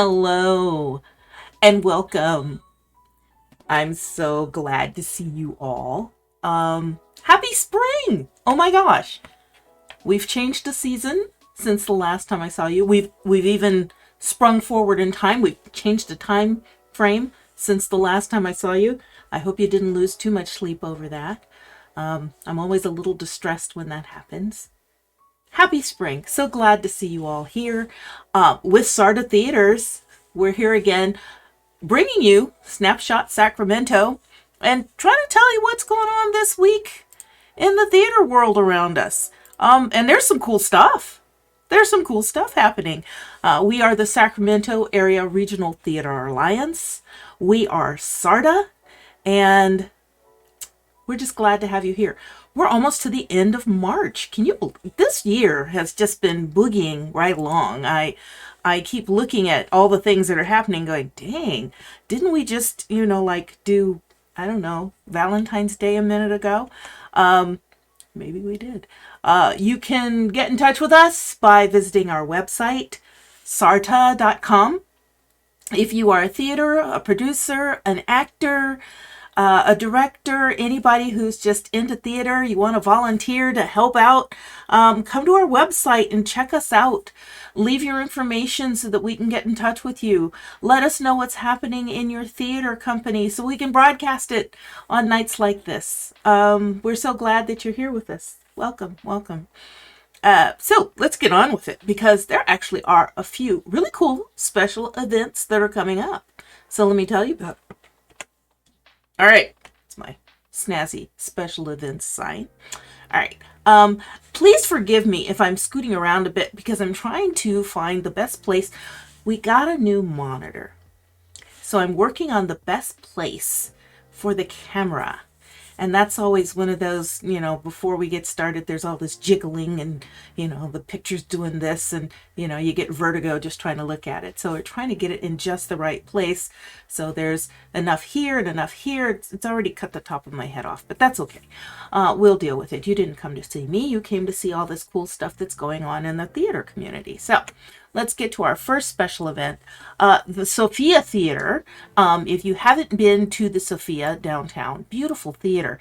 Hello and welcome. I'm so glad to see you all. Happy spring! Oh my gosh. We've changed the season since the last time I saw you. We've even sprung forward in time. We've changed the time frame since the last time I saw you. I hope you didn't lose too much sleep over that. I'm always a little distressed when that happens. Happy spring. So glad to see you all here with Sarda Theaters. We're here again bringing you Snapshot Sacramento and trying to tell you what's going on this week in the theater world around us. And there's some cool stuff. There's some cool stuff happening. We are the Sacramento Area Regional Theater Alliance. We are SARTA, and we're just glad to have you here. We're almost to the end of March. This year has just been boogieing right along. I keep looking at all the things that are happening going, dang, didn't we just, do, I don't know, Valentine's Day a minute ago? Maybe we did. You can get in touch with us by visiting our website, sarta.com. If you are a theater, a producer, an actor, a director, anybody who's just into theater, you want to volunteer to help out, come to our website and check us out. Leave your information so that we can get in touch with you. Let us know what's happening in your theater company so we can broadcast it on nights like this. We're so glad that you're here with us. Welcome, welcome. So let's get on with it because there actually are a few really cool special events that are coming up. So let me tell you about it. All right, it's my snazzy special events sign. All right, please forgive me if I'm scooting around a bit because I'm trying to find the best place. We got a new monitor, so I'm working on the best place for the camera. And that's always one of those, before we get started, there's all this jiggling and, the picture's doing this and, you get vertigo just trying to look at it. So we're trying to get it in just the right place. So there's enough here and enough here. It's already cut the top of my head off, but that's okay. We'll deal with it. You didn't come to see me. You came to see all this cool stuff that's going on in the theater community. So let's get to our first special event, the Sophia Theater. If you haven't been to the Sophia downtown, beautiful theater,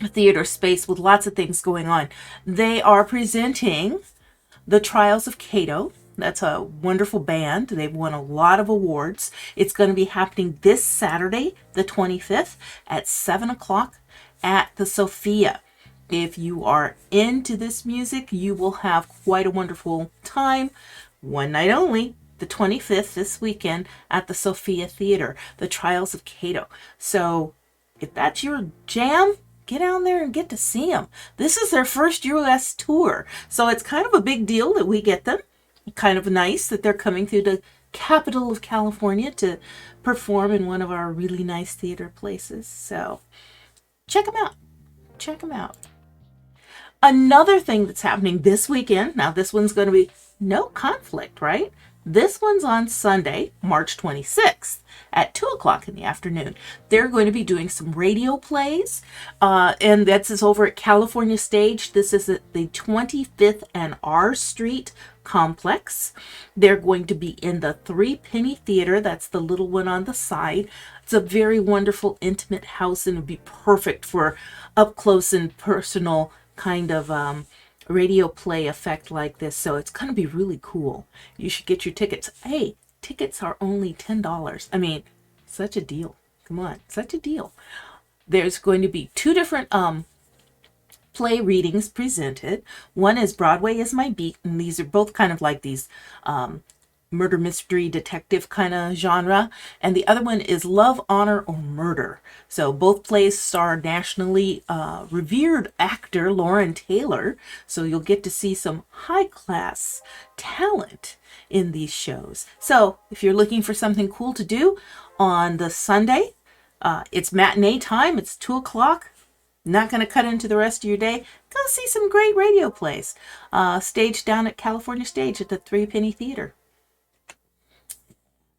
theater space with lots of things going on. They are presenting The Trials of Cato. That's a wonderful band. They've won a lot of awards. It's going to be happening this Saturday, the 25th at 7 o'clock at the Sophia. If you are into this music, you will have quite a wonderful time. One night only, the 25th this weekend at the Sophia Theater, The Trials of Cato. So if that's your jam, get down there and get to see them. This is their first U.S. tour. So it's kind of a big deal that we get them. Kind of nice that they're coming through the capital of California to perform in one of our really nice theater places. So check them out. Check them out. Another thing that's happening this weekend, now this one's going to be no conflict, right? This one's on Sunday, March 26th at 2 o'clock in the afternoon. They're going to be doing some radio plays, and that's over at California Stage. This is at the 25th and R Street complex. They're going to be in the Three Penny Theater. That's the little one on the side. It's a very wonderful, intimate house, and it would be perfect for up close and personal kind of radio play effect like this. So it's going to be really cool. You should get your tickets. Hey, tickets are only $10. I mean, such a deal. Come on, such a deal. There's going to be two different play readings presented. One is Broadway is My Beat, and these are both kind of like these murder mystery detective kind of genre, and the other one is Love, Honor, or Murder. So both plays star nationally revered actor Lauren Taylor, so you'll get to see some high class talent in these shows. So if you're looking for something cool to do on the Sunday, it's matinee time. It's 2 o'clock. Not going to cut into the rest of your day. Go see some great radio plays staged down at California Stage at the Three Penny Theater.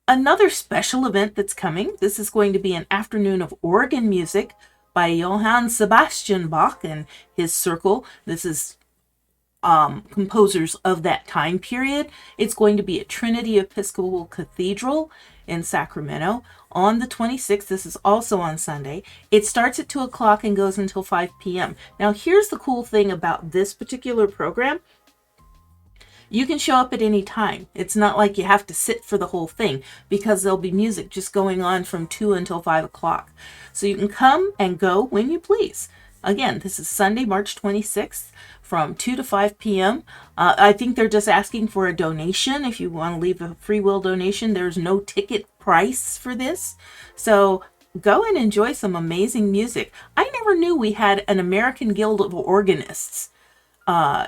Another special event that's coming, this is going to be an afternoon of organ music by Johann Sebastian Bach and his circle. This is composers of that time period. It's going to be at Trinity Episcopal Cathedral in Sacramento on the 26th. This is also on Sunday. It starts at 2 o'clock and goes until 5 p.m. Now, here's the cool thing about this particular program. You can show up at any time. It's not like you have to sit for the whole thing, because there'll be music just going on from 2 until 5 o'clock. So you can come and go when you please. Again, this is Sunday, March 26th from 2 to 5 p.m. I think they're just asking for a donation. If you want to leave a free will donation, there's no ticket price for this. So go and enjoy some amazing music. I never knew we had an American Guild of Organists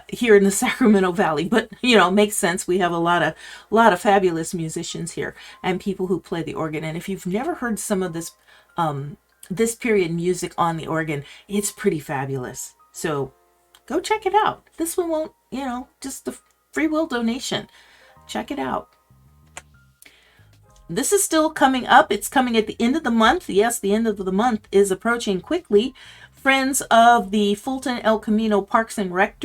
here in the Sacramento Valley, but makes sense. We have a lot of fabulous musicians here and people who play the organ. And if you've never heard some of this period music on the organ, it's pretty fabulous. So go check it out. This one won't, just the free will donation. Check it out. This is still coming up. It's coming at the end of the month. Yes, the end of the month is approaching quickly. Friends of the Fulton El Camino Parks and Rec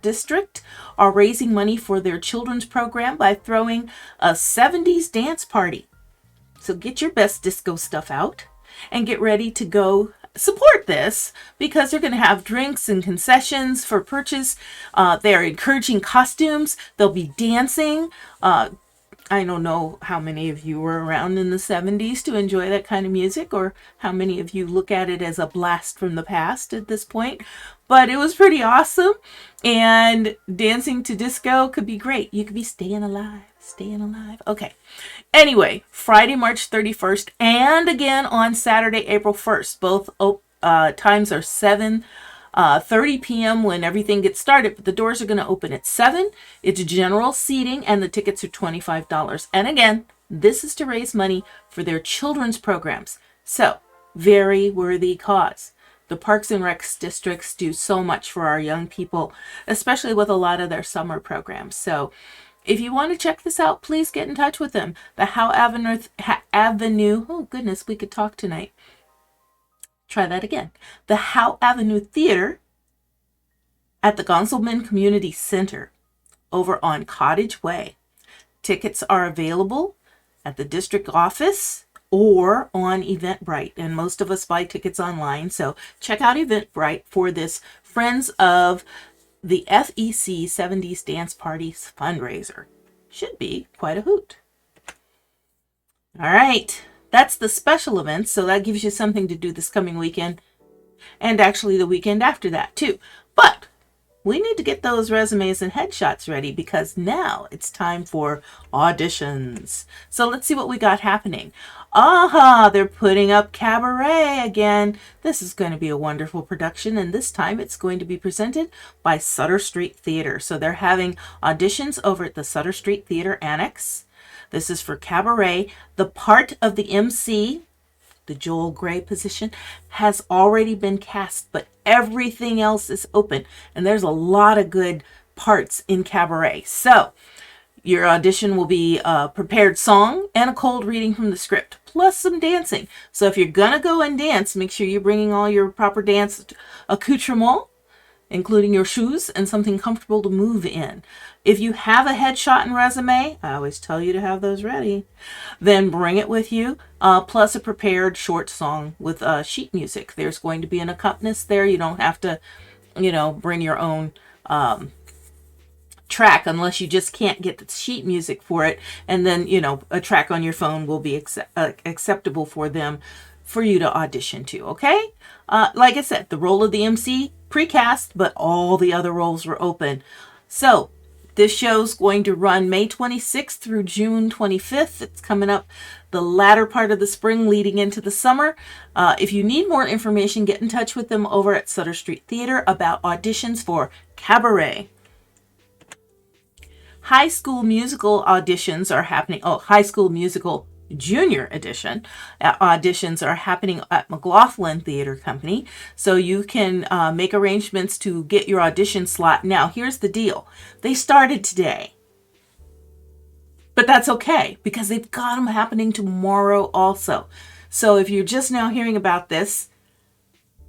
District are raising money for their children's program by throwing a 70s dance party. So get your best disco stuff out and get ready to go support this, because they're going to have drinks and concessions for purchase. They're encouraging costumes. They'll be dancing. I don't know how many of you were around in the 70s to enjoy that kind of music, or how many of you look at it as a blast from the past at this point, but it was pretty awesome. And dancing to disco could be great. You could be staying alive. Okay. Anyway, Friday, March 31st, and again on Saturday, April 1st. Both times are 7:30 p.m. when everything gets started, but the doors are going to open at 7. It's general seating, and the tickets are $25. And again, this is to raise money for their children's programs. So, very worthy cause. The Parks and Rec districts do so much for our young people, especially with a lot of their summer programs. So, if you want to check this out, please get in touch with them. The Howe Avenue, oh goodness, we could talk tonight. Try that again. The Howe Avenue Theater at the Gonsalman Community Center over on Cottage Way. Tickets are available at the district office or on Eventbrite, and most of us buy tickets online, so check out Eventbrite for this Friends of the FEC 70s Dance Parties fundraiser. Should be quite a hoot. All right, that's the special events, so that gives you something to do this coming weekend, and actually the weekend after that too. But we need to get those resumes and headshots ready, because now it's time for auditions. So let's see what we got happening. They're putting up Cabaret again. This is going to be a wonderful production, and this time it's going to be presented by Sutter Street Theater. So they're having auditions over at the Sutter Street Theater Annex. This is for Cabaret. The part of the MC, the Joel Grey position, has already been cast, but everything else is open, and there's a lot of good parts in Cabaret. So your audition will be a prepared song and a cold reading from the script, plus some dancing. So if you're gonna go and dance, make sure you're bringing all your proper dance accoutrement, including your shoes and something comfortable to move in. If you have a headshot and resume, I always tell you to have those ready, then bring it with you, plus a prepared short song with sheet music. There's going to be an accompanist there. You don't have to, bring your own track unless you just can't get the sheet music for it. And then, a track on your phone will be acceptable for them, for you to audition to, okay? Like I said, the role of the MC, precast, but all the other roles were open. So this show's going to run May 26th through June 25th. It's coming up the latter part of the spring leading into the summer. If you need more information, get in touch with them over at Sutter Street Theater about auditions for Cabaret. High School Musical auditions are happening. High School Musical Junior Edition auditions are happening at McLaughlin Theater Company. So you can make arrangements to get your audition slot. Now, here's the deal. They started today. But that's okay, because they've got them happening tomorrow also. So if you're just now hearing about this,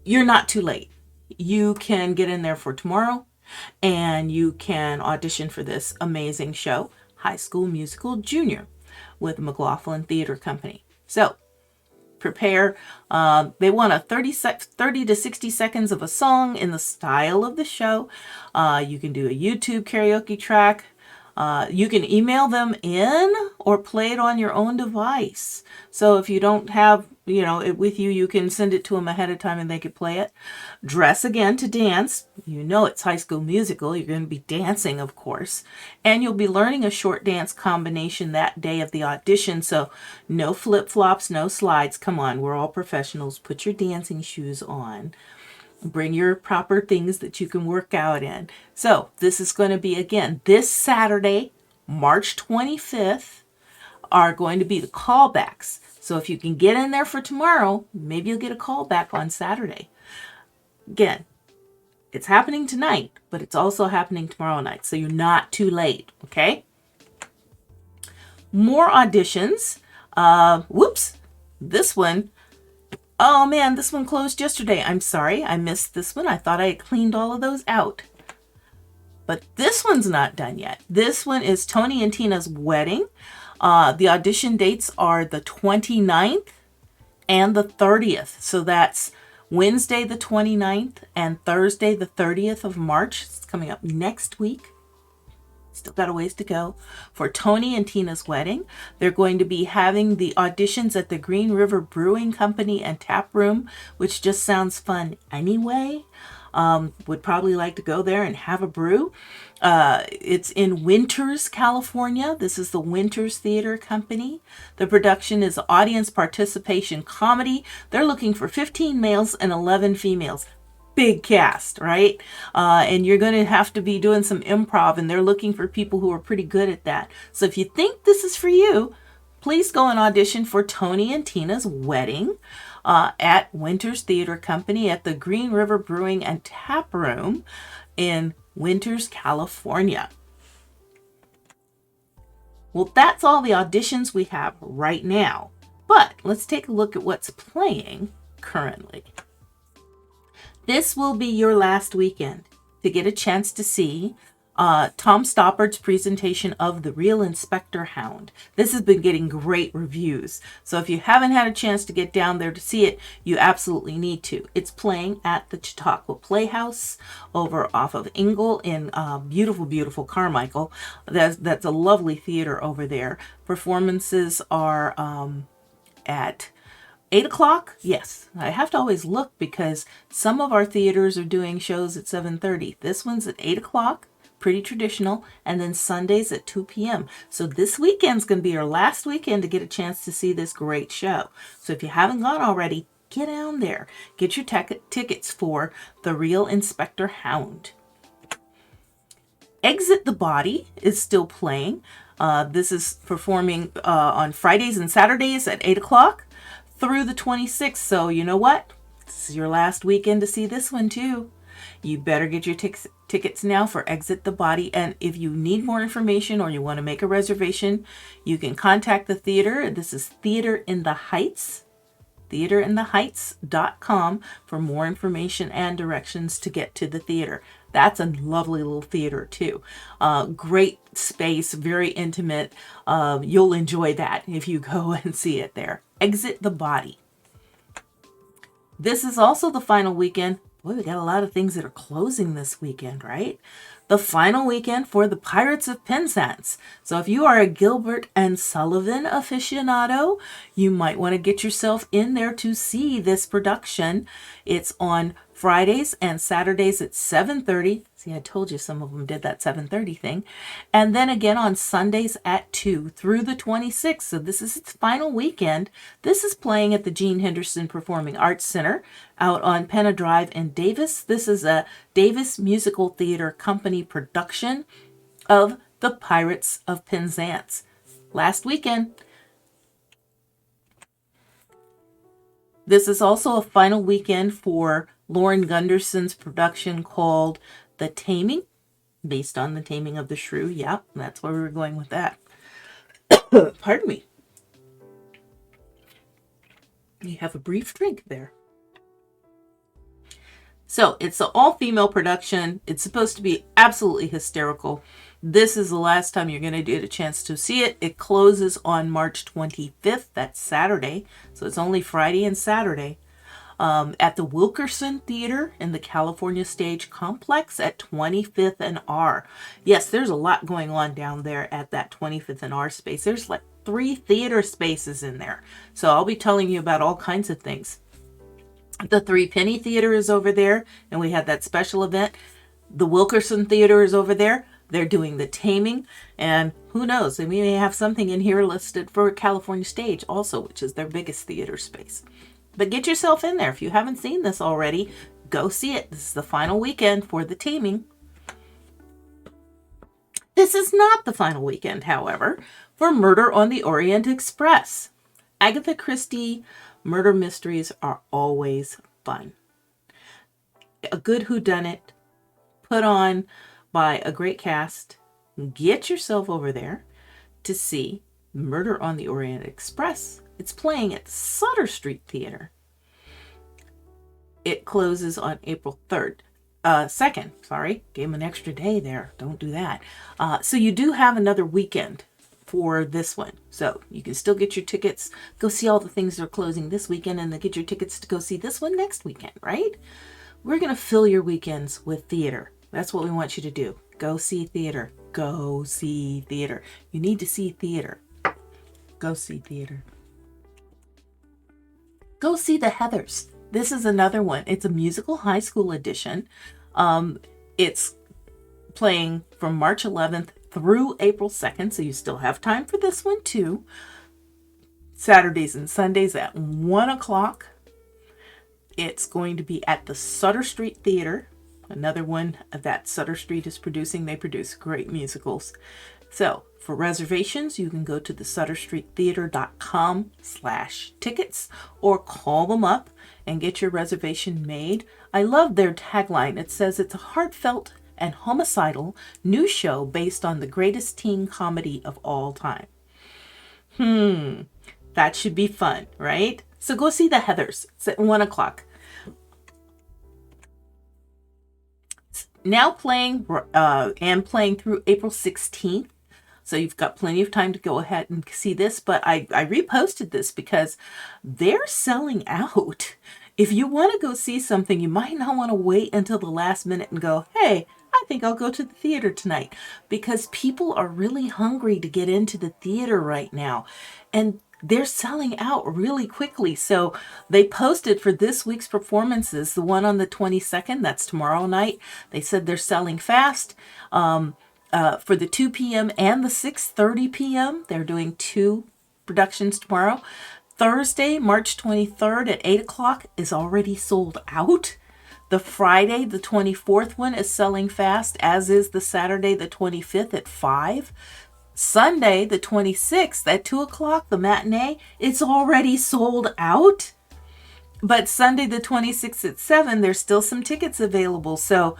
you're not too late. You can get in there for tomorrow. and you can audition for this amazing show, High School Musical Junior, with McLaughlin Theater Company. So prepare. They want a 30 to 60 seconds of a song in the style of the show. You can do a YouTube karaoke track. You can email them in or play it on your own device. So if you don't have, it with you, you can send it to them ahead of time and they could play it. Dress again to dance. It's High School Musical. You're going to be dancing, of course. And you'll be learning a short dance combination that day of the audition. So no flip-flops, no slides. Come on, we're all professionals. Put your dancing shoes on. Bring your proper things that you can work out in. So this is going to be, again, this Saturday, March 25th, are going to be the callbacks. So if you can get in there for tomorrow, maybe you'll get a call back on Saturday. Again, it's happening tonight, but it's also happening tomorrow night. So you're not too late, okay? More auditions. This one. Oh man, this one closed yesterday. I'm sorry, I missed this one. I thought I had cleaned all of those out. But this one's not done yet. This one is Tony and Tina's Wedding. The audition dates are the 29th and the 30th. So that's Wednesday the 29th and Thursday the 30th of March. It's coming up next week. Still got a ways to go for Tony and Tina's Wedding. They're going to be having the auditions at the Green River Brewing Company and Tap Room, which just sounds fun anyway. Would probably like to go there and have a brew. It's in Winters, California. This is the Winters Theater Company. The production is audience participation comedy. They're looking for 15 males and 11 females. Big cast, right? And you're going to have to be doing some improv, and they're looking for people who are pretty good at that. So if you think this is for you, please go and audition for Tony and Tina's Wedding at Winters Theater Company at the Green River Brewing and Tap Room in Winters, California. Well, that's all the auditions we have right now. But let's take a look at what's playing currently. This will be your last weekend to get a chance to see Tom Stoppard's presentation of The Real Inspector Hound. This has been getting great reviews. So if you haven't had a chance to get down there to see it, you absolutely need to. It's playing at the Chautauqua Playhouse over off of Ingle in beautiful, beautiful Carmichael. That's a lovely theater over there. Performances are at 8 o'clock? Yes. I have to always look because some of our theaters are doing shows at 7:30. This one's at 8 o'clock, pretty traditional, and then Sundays at 2 p.m. So this weekend's going to be your last weekend to get a chance to see this great show. So if you haven't gone already, get down there. Get your tickets for The Real Inspector Hound. Exit the Body is still playing. This is performing on Fridays and Saturdays at 8 o'clock. Through the 26th. So you know what? This is your last weekend to see this one too. You better get your tickets now for Exit the Body. And if you need more information or you want to make a reservation, you can contact the theater. This is Theater in the Heights, theaterintheheights.com for more information and directions to get to the theater. That's a lovely little theater too. Great space, very intimate. You'll enjoy that if you go and see it there. Exit the Body. This is also the final weekend. Boy, we got a lot of things that are closing this weekend, right? The final weekend for the Pirates of Penzance. So if you are a Gilbert and Sullivan aficionado, you might want to get yourself in there to see this production. It's on Fridays and Saturdays at 7:30. See, I told you some of them did that 7:30 thing. And then again on Sundays at 2 through the 26th. So this is its final weekend. This is playing at the Gene Henderson Performing Arts Center out on Penna Drive in Davis. This is a Davis Musical Theater Company production of The Pirates of Penzance. Last weekend. This is also a final weekend for Lauren Gunderson's production called The Taming, based on The Taming of the Shrew. Yeah, that's where we were going with that. Pardon me. You have a brief drink there. So it's an all-female production. It's supposed to be absolutely hysterical. This is the last time you're going to get a chance to see it. It closes on March 25th. That's Saturday. So it's only Friday and Saturday. At the Wilkerson Theater in the California Stage Complex at 25th and R. Yes, there's a lot going on down there at that 25th and R space. There's like 3 theater spaces in there. So I'll be telling you about all kinds of things. The 3 Penny Theater is over there, and we had that special event. The Wilkerson Theater is over there. They're doing the Taming, and who knows, we may have something in here listed for California Stage also, which is their biggest theater space. But get yourself in there. If you haven't seen this already, go see it. This is the final weekend for the Taming. This is not the final weekend, however, for Murder on the Orient Express. Agatha Christie murder mysteries are always fun. A good whodunit put on by a great cast. Get yourself over there to see Murder on the Orient Express. It's playing at Sutter Street Theater. It closes on April 2nd. Sorry, gave him an extra day there. Don't do that. So you do have another weekend for this one. So you can still get your tickets, go see all the things that are closing this weekend, and then get your tickets to go see this one next weekend, right? We're going to fill your weekends with theater. That's what we want you to do. Go see theater. Go see theater. You need to see theater. Go see theater. Go see The Heathers. This is another one. It's a musical high school edition. It's playing from March 11th through April 2nd, so you still have time for this one too. Saturdays and Sundays at 1 o'clock. It's going to be at the Sutter Street Theater, another one that Sutter Street is producing. They produce great musicals. So for reservations, you can go to the sutterstreettheater.com/tickets or call them up and get your reservation made. I love their tagline. It says it's a heartfelt and homicidal new show based on the greatest teen comedy of all time. That should be fun, right? So go see The Heathers. It's at 1 o'clock. Now playing and playing through April 16th. So you've got plenty of time to go ahead and see this, but I reposted this because they're selling out. If you want to go see something, you might not want to wait until the last minute and go, hey, I think I'll go to the theater tonight, because people are really hungry to get into the theater right now, and they're selling out really quickly. So they posted for this week's performances, the one on the 22nd, that's tomorrow night. They said they're selling fast. For the 2 p.m. and the 6:30 p.m., they're doing 2 productions tomorrow. Thursday, March 23rd at 8 o'clock is already sold out. The Friday, the 24th one is selling fast, as is the Saturday, the 25th at 5. Sunday, the 26th at 2 o'clock, the matinee, it's already sold out. But Sunday, the 26th at 7, there's still some tickets available. So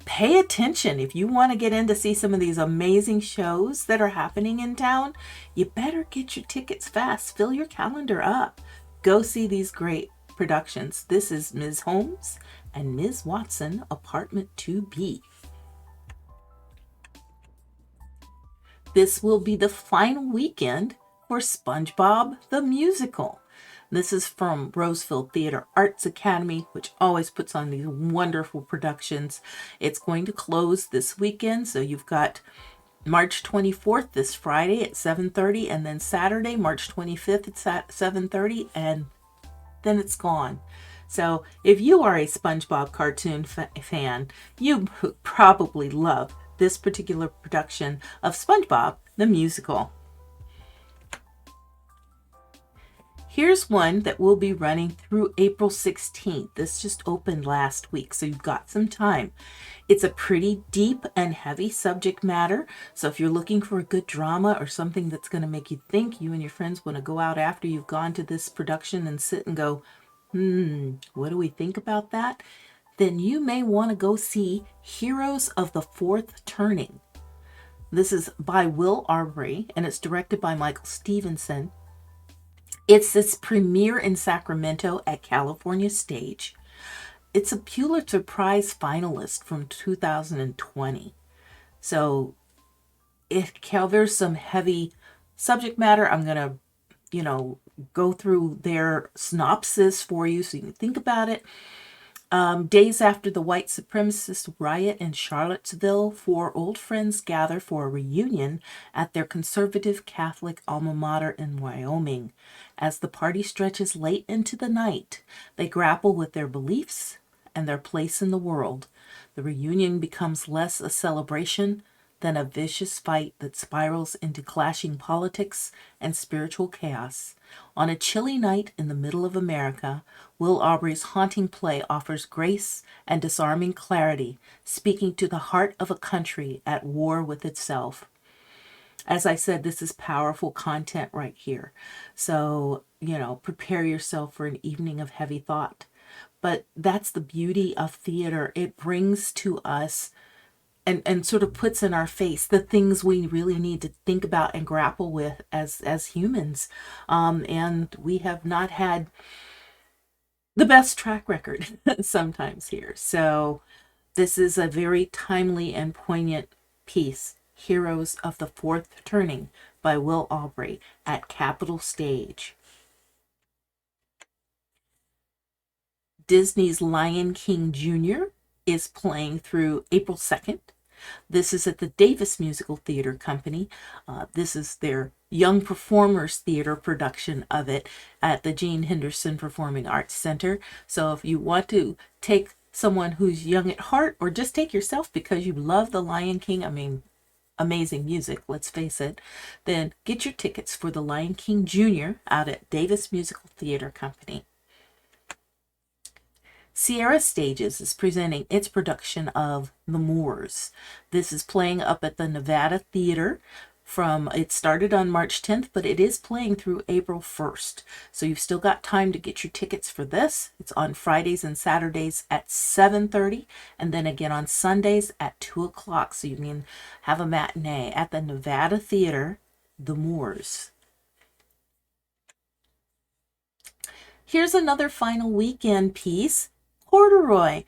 pay attention. If you want to get in to see some of these amazing shows that are happening in town, you better get your tickets fast. Fill your calendar up. Go see these great productions. This is Ms. Holmes and Ms. Watson, Apartment 2B. This will be the final weekend for SpongeBob the Musical. This is from Roseville Theater Arts Academy, which always puts on these wonderful productions. It's going to close this weekend, so you've got March 24th, this Friday at 7:30, and then Saturday, March 25th, it's at 7:30, and then it's gone. So if you are a SpongeBob cartoon fan, you probably love this particular production of SpongeBob the Musical. Here's one that will be running through April 16th. This just opened last week, so you've got some time. It's a pretty deep and heavy subject matter, so if you're looking for a good drama or something that's going to make you think, you and your friends want to go out after you've gone to this production and sit and go, what do we think about that? Then you may want to go see Heroes of the Fourth Turning. This is by Will Arbery, and it's directed by Michael Stevenson. It's this premiere in Sacramento at California Stage. it's a Pulitzer Prize finalist from 2020. So it covers some heavy subject matter. I'm going to, go through their synopsis for you so you can think about it. Days after the white supremacist riot in Charlottesville, four old friends gather for a reunion at their conservative Catholic alma mater in Wyoming. As the party stretches late into the night, they grapple with their beliefs and their place in the world. The reunion becomes less a celebration than a vicious fight that spirals into clashing politics and spiritual chaos. On a chilly night in the middle of America, Will Aubrey's haunting play offers grace and disarming clarity, speaking to the heart of a country at war with itself. As I said, this is powerful content right here. So, prepare yourself for an evening of heavy thought. But that's the beauty of theater. It brings to us and sort of puts in our face the things we really need to think about and grapple with as humans. And we have not had the best track record sometimes here. So this is a very timely and poignant piece, Heroes of the Fourth Turning by Will Aubrey at Capitol Stage. Disney's Lion King Jr. is playing through April 2nd. This is at the Davis Musical Theater Company. This is their Young Performers Theater production of it at the Gene Henderson Performing Arts Center. So if you want to take someone who's young at heart, or just take yourself because you love the Lion King, I mean, amazing music, let's face it, then get your tickets for the Lion King Jr. out at Davis Musical Theater Company. Sierra Stages is presenting its production of The Moors. This is playing up at the Nevada Theater. It started on March 10th, but it is playing through April 1st. So you've still got time to get your tickets for this. It's on Fridays and Saturdays at 7:30, and then again on Sundays at 2 o'clock. So you can have a matinee at the Nevada Theater, The Moors. Here's another final weekend piece. Corduroy.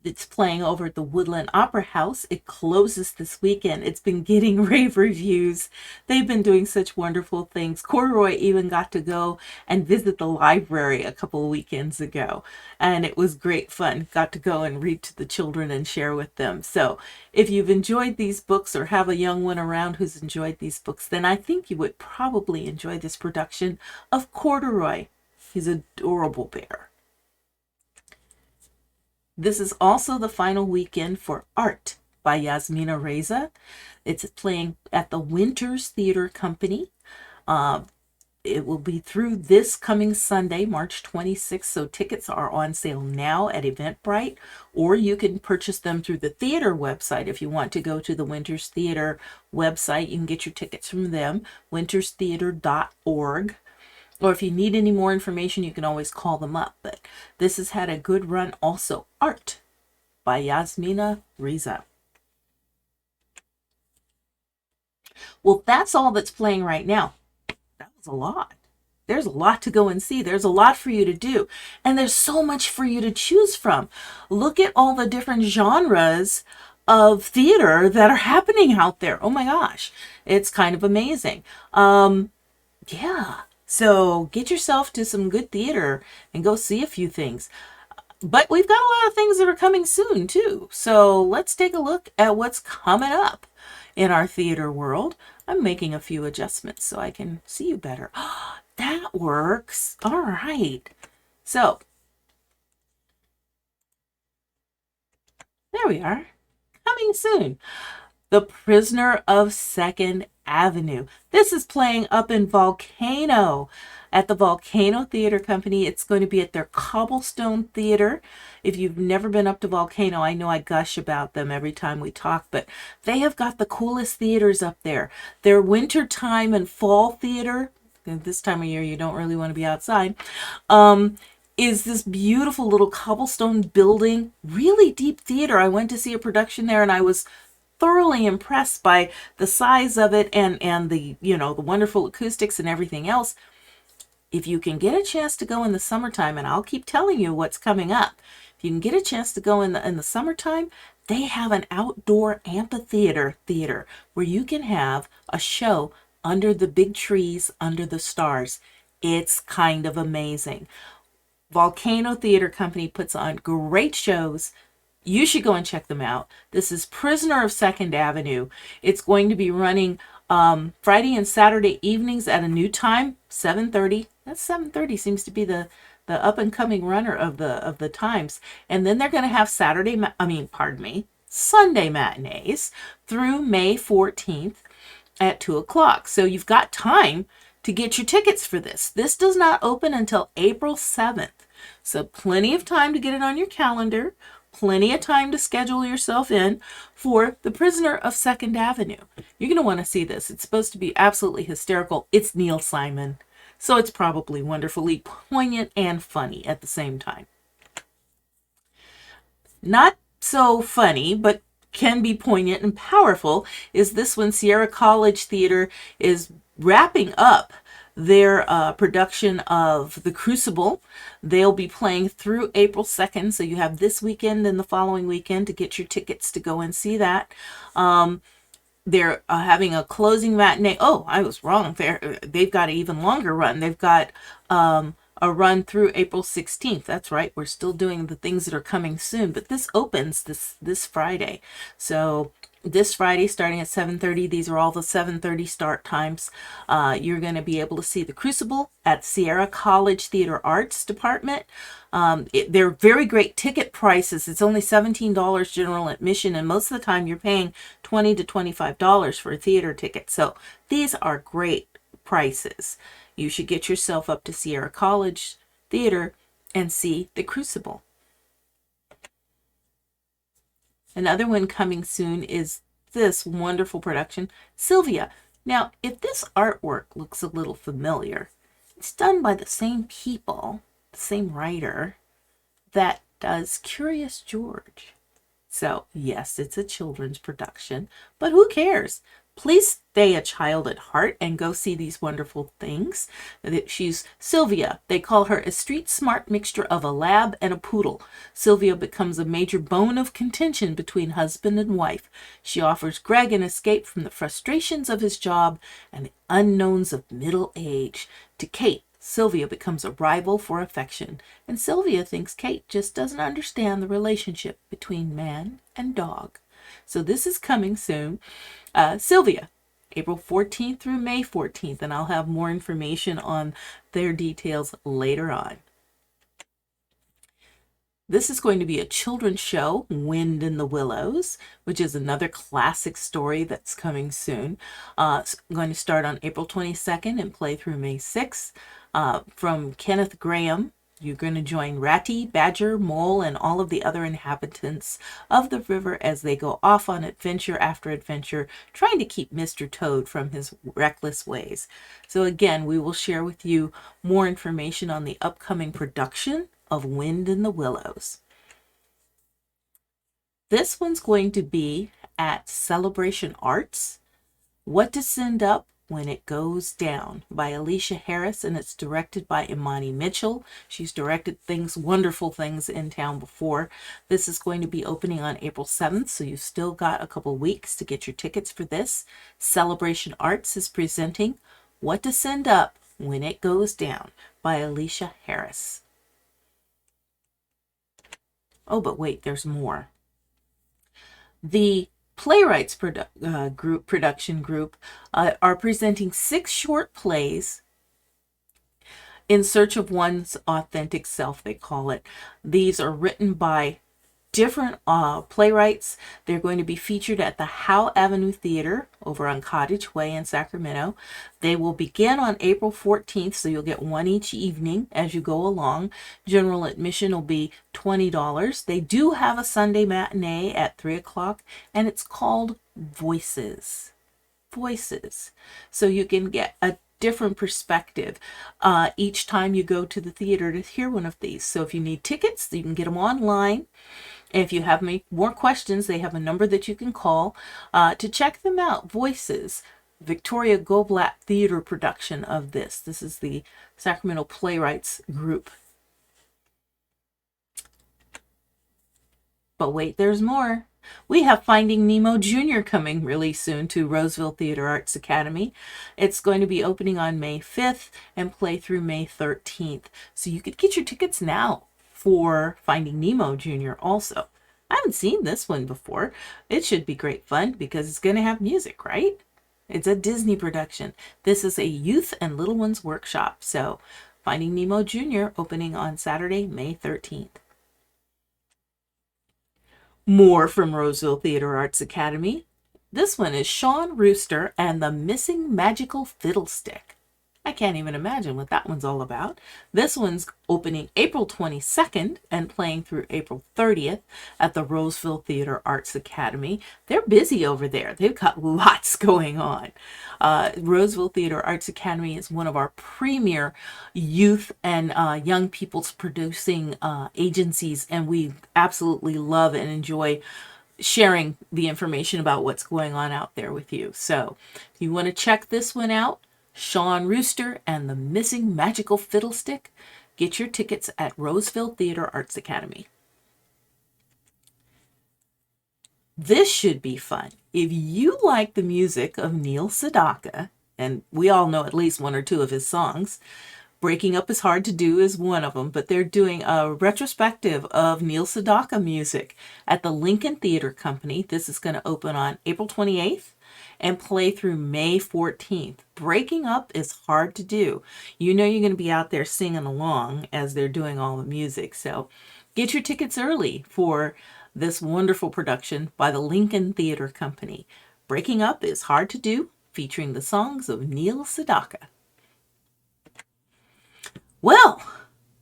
It's playing over at the Woodland Opera House. It closes this weekend. It's been getting rave reviews. They've been doing such wonderful things. Corduroy even got to go and visit the library a couple of weekends ago, and it was great fun. Got to go and read to the children and share with them. So if you've enjoyed these books or have a young one around who's enjoyed these books, then I think you would probably enjoy this production of Corduroy. He's an adorable bear. This is also the final weekend for Art by Yasmina Reza. It's playing at the Winters Theater Company. It will be through this coming Sunday, March 26th. So tickets are on sale now at Eventbrite, or you can purchase them through the theater website. If you want to go to the Winters Theater website, you can get your tickets from them, winterstheater.org. Or if you need any more information, you can always call them up. But this has had a good run also. Art by Yasmina Reza. Well, that's all that's playing right now. That was a lot. There's a lot to go and see. There's a lot for you to do. And there's so much for you to choose from. Look at all the different genres of theater that are happening out there. Oh my gosh. It's kind of amazing. Yeah. So get yourself to some good theater and go see a few things. But we've got a lot of things that are coming soon too. So let's take a look at what's coming up in our theater world. I'm making a few adjustments so I can see you better. That works. All right. So there we are. Coming soon. The Prisoner of Second Avenue. This is playing up in Volcano at the Volcano Theater Company. It's going to be at their Cobblestone Theater. If you've never been up to Volcano, I know I gush about them every time we talk, but they have got the coolest theaters up there. Their wintertime and fall theater, this time of year you don't really want to be outside, is this beautiful little cobblestone building, really deep theater. I went to see a production there and I was thoroughly impressed by the size of it and the, the wonderful acoustics and everything else. If you can get a chance to go in the summertime, and I'll keep telling you what's coming up, If you can get a chance to go in the summertime, they have an outdoor amphitheater theater where you can have a show under the big trees, under the stars. It's kind of amazing. Volcano Theater Company puts on great shows. You should go and check them out. This is Prisoner of Second Avenue. It's going to be running Friday and Saturday evenings at a new time, 7:30. That's 7:30 seems to be the up and coming runner of the times. And then they're going to have Sunday matinees through May 14th at 2 o'clock. So you've got time to get your tickets for this. This does not open until April 7th. So plenty of time to get it on your calendar, plenty of time to schedule yourself in for The Prisoner of Second Avenue. You're going to want to see this. It's supposed to be absolutely hysterical. It's Neil Simon, so it's probably wonderfully poignant and funny at the same time. Not so funny, but can be poignant and powerful is this one. Sierra College Theater is wrapping up their production of The Crucible. They'll be playing through April 2nd, so you have this weekend and the following weekend to get your tickets to go and see that. They're having a closing matinee. Oh, I was wrong. They've got an even longer run. They've got a run through April 16th. That's right. We're still doing the things that are coming soon, but this opens this Friday. So this Friday, starting at 7:30, these are all the 7:30 start times. You're going to be able to see The Crucible at Sierra College Theater Arts Department. They're very great ticket prices. It's only $17 general admission, and most of the time you're paying $20 to $25 for a theater ticket. So these are great prices. You should get yourself up to Sierra College Theater and see The Crucible. Another one coming soon is this wonderful production, Sylvia. Now, if this artwork looks a little familiar, it's done by the same people, the same writer that does Curious George. So, yes, it's a children's production, but who cares? Please stay a child at heart and go see these wonderful things. She's Sylvia. They call her a street smart mixture of a lab and a poodle. Sylvia becomes a major bone of contention between husband and wife. She offers Greg an escape from the frustrations of his job and the unknowns of middle age. To Kate, Sylvia becomes a rival for affection, and Sylvia thinks Kate just doesn't understand the relationship between man and dog. So this is coming soon. Sylvia, April 14th through May 14th, and I'll have more information on their details later on. This is going to be a children's show, Wind in the Willows, which is another classic story that's coming soon. It's going to start on April 22nd and play through May 6th. From Kenneth Graham. You're going to join Ratty, Badger, Mole, and all of the other inhabitants of the river as they go off on adventure after adventure, trying to keep Mr. Toad from his reckless ways. So again, we will share with you more information on the upcoming production of Wind in the Willows. This one's going to be at Celebration Arts. What to Send Up When It Goes Down by Alicia Harris, and it's directed by Imani Mitchell. She's directed wonderful things in town before. This is going to be opening on April 7th, so you've still got a couple weeks to get your tickets for this. Celebration Arts is presenting What to Send Up When It Goes Down by Alicia Harris. Oh, but wait, there's more. The Playwrights production group are presenting 6 short plays in search of one's authentic self, they call it. These are written by different playwrights. They're going to be featured at the Howe Avenue Theater over on Cottage Way in Sacramento. They will begin on April 14th, so you'll get one each evening as you go along. General admission will be $20. They do have a Sunday matinee at 3 o'clock, and it's called Voices. Voices. So you can get a different perspective each time you go to the theater to hear one of these. So if you need tickets, you can get them online. If you have more questions, they have a number that you can call to check them out. Voices, Victoria Goldblatt Theater production of this. This is the Sacramento Playwrights group. But wait, there's more. We have Finding Nemo Jr. coming really soon to Roseville Theater Arts Academy. It's going to be opening on May 5th and play through May 13th. So you could get your tickets now for Finding Nemo Jr. also. I haven't seen this one before. It should be great fun because it's going to have music, right? It's a Disney production. This is a youth and little ones workshop. So Finding Nemo Jr. opening on Saturday, May 13th. More from Roseville Theater Arts Academy. This one is Sean Rooster and the Missing Magical Fiddlestick. I can't even imagine what that one's all about. This one's opening April 22nd and playing through April 30th at the Roseville Theater Arts Academy. They're busy over there. They've got lots going on. Roseville Theater Arts Academy is one of our premier youth and young people's producing agencies, and we absolutely love and enjoy sharing the information about what's going on out there with you. So if you want to check this one out, Sean Rooster and the Missing Magical Fiddlestick, get your tickets at Roseville Theater Arts Academy. This should be fun. If you like the music of Neil Sedaka, and we all know at least one or two of his songs, Breaking Up is Hard to Do is one of them, but they're doing a retrospective of Neil Sedaka music at the Lincoln Theater Company. This is going to open on April 28th and play through May 14th. Breaking Up is Hard to Do. You know you're going to be out there singing along as they're doing all the music. So get your tickets early for this wonderful production by the Lincoln Theater Company. Breaking Up is Hard to Do, featuring the songs of Neil Sedaka. Well,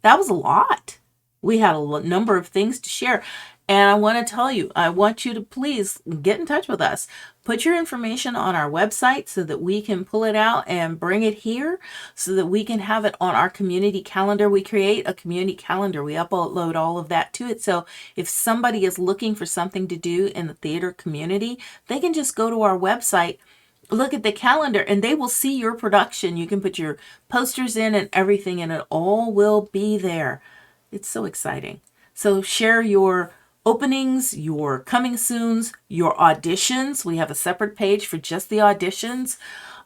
that was a lot. We had a number of things to share. And I want to tell you, I want you to please get in touch with us. Put your information on our website so that we can pull it out and bring it here so that we can have it on our community calendar. We create a community calendar. We upload all of that to it. So if somebody is looking for something to do in the theater community, they can just go to our website, look at the calendar, and they will see your production. You can put your posters in and everything, and it all will be there. It's so exciting. So share your openings, your coming soons, your auditions. We have a separate page for just the auditions.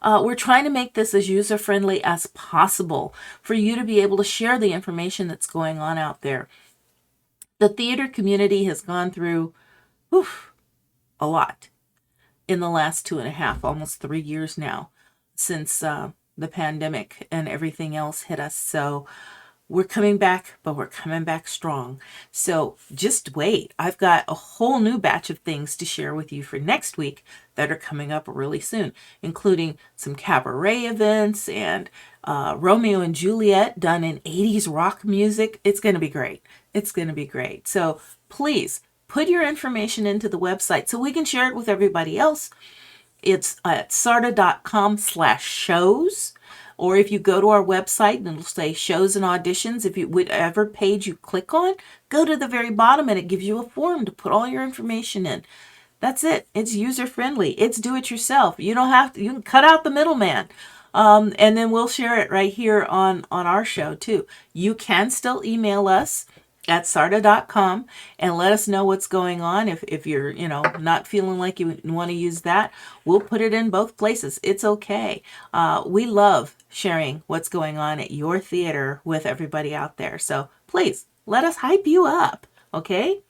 We're trying to make this as user-friendly as possible for you to be able to share the information that's going on out there. The theater community has gone through a lot in the last 2.5, almost 3 years now, since the pandemic and everything else hit us. So we're coming back, but we're coming back strong. So just wait. I've got a whole new batch of things to share with you for next week that are coming up really soon, including some cabaret events and Romeo and Juliet done in 80s rock music. It's going to be great. It's going to be great. So please put your information into the website so we can share it with everybody else. It's at sarda.com/shows. Or if you go to our website and it'll say shows and auditions, if you whatever page you click on, go to the very bottom and it gives you a form to put all your information in. That's it. It's user friendly. It's do it yourself. You don't have to, you can cut out the middleman. And then we'll share it right here on our show too. You can still email us at sarda.com and let us know what's going on. If you're, not feeling like you want to use that, we'll put it in both places. It's okay. We love sharing what's going on at your theater with everybody out there. So please let us hype you up. Okay.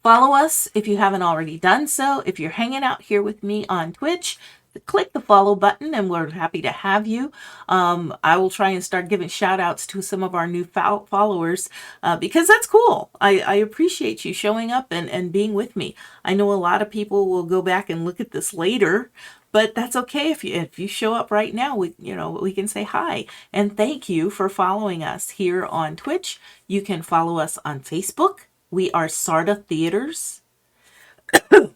Follow us if you haven't already done so. If you're hanging out here with me on Twitch, click the follow button and we're happy to have you. I will try and start giving shout outs to some of our new followers because that's cool. I appreciate you showing up and being with me. I know a lot of people will go back and look at this later, but that's okay. If you show up right now, we can say hi and thank you for following us here on Twitch. You can follow us on Facebook. We are Sarda Theaters.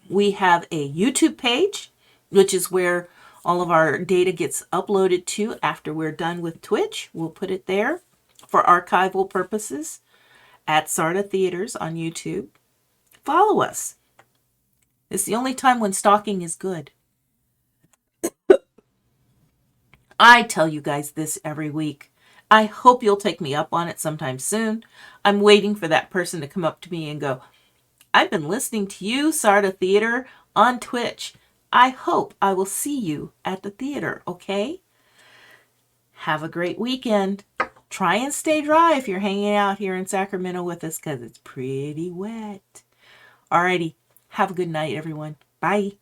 We have a YouTube page, which is where all of our data gets uploaded to after we're done with Twitch. We'll put it there for archival purposes at Sarda Theaters on YouTube. Follow us. It's the only time when stalking is good. I tell you guys this every week. I hope you'll take me up on it sometime soon. I'm waiting for that person to come up to me and go, I've been listening to you, Sarda Theater, on Twitch. I hope I will see you at the theater, okay? Have a great weekend. Try and stay dry if you're hanging out here in Sacramento with us because it's pretty wet. Alrighty. Have a good night, everyone. Bye.